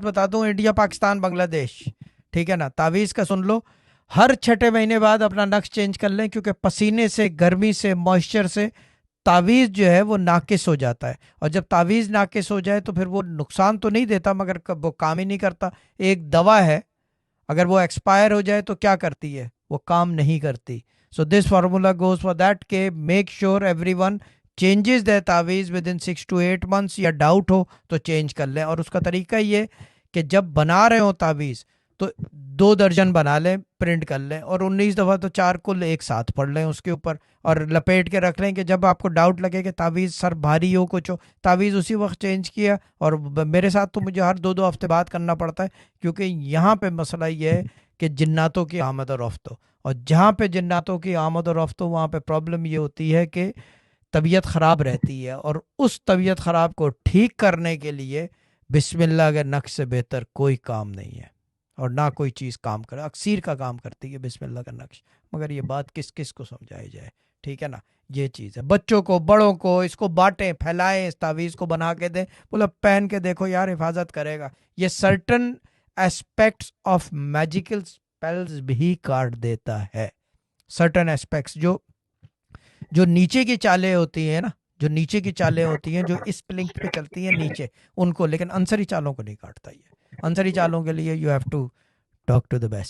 بات بتاتا ہوں, انڈیا پاکستان بنگلہ دیش, ٹھیک ہے نا, تعویذ کا سن لو, ہر 6 مہینے بعد اپنا نقش چینج کر لیں, کیونکہ پسینے سے, گرمی سے, موئسچر سے تعویذ جو ہے وہ ناقص ہو جاتا ہے, اور جب تعویذ ناقص ہو جائے تو پھر وہ نقصان تو نہیں دیتا مگر وہ کام ہی نہیں کرتا. ایک دوا ہے, اگر وہ ایکسپائر ہو جائے تو کیا کرتی ہے, وہ کام نہیں کرتی. So this formula goes for that کہ make sure everyone changes they تعویذ ود ان 6 to 8 months, یا ڈاؤٹ ہو تو چینج کر لیں. اور اس کا طریقہ یہ کہ جب بنا رہے ہوں تعویذ تو 2 درجن بنا لیں, پرنٹ کر لیں, اور 19 دفعہ تو 4 کل ایک ساتھ پڑھ لیں اس کے اوپر, اور لپیٹ کے رکھ لیں کہ جب آپ کو ڈاؤٹ لگے کہ تعویذ سر بھاری ہو کچھ ہو, تعویذ اسی وقت چینج کیا. اور میرے ساتھ تو مجھے ہر 2 ہفتے بعد کرنا پڑتا ہے, کیونکہ یہاں پہ مسئلہ یہ ہے کہ جناتوں کی آمد و رفت ہو, اور جہاں پہ جناتوں کی آمد و رفت ہو وہاں پہ پرابلم یہ ہوتی ہے کہ طبیعت خراب رہتی ہے, اور اس طبیعت خراب کو ٹھیک کرنے کے لیے بسم اللہ کے نقش سے بہتر کوئی کام نہیں ہے, اور نہ کوئی چیز کام کرے. اکثیر کا کام کرتی ہے بسم اللہ کا نقش, مگر یہ بات کس کس کو سمجھائی جائے, ٹھیک ہے نا. یہ چیز ہے, بچوں کو, بڑوں کو اس کو بانٹیں, پھیلائیں, اس تعویذ کو بنا کے دیں, بولا پہن کے دیکھو یار حفاظت کرے گا. یہ certain aspects of magical spells بھی کاٹ دیتا ہے, سرٹن اسپیکٹس جو نیچے کی چالیں ہوتی ہیں نا, جو نیچے کی چالیں ہوتی ہیں جو اس پلنک پہ چلتی ہیں نیچے, ان کو, لیکن انصری چالوں کو نہیں کاٹتا. یہ انصری چالوں کے لیے you have to talk to the best.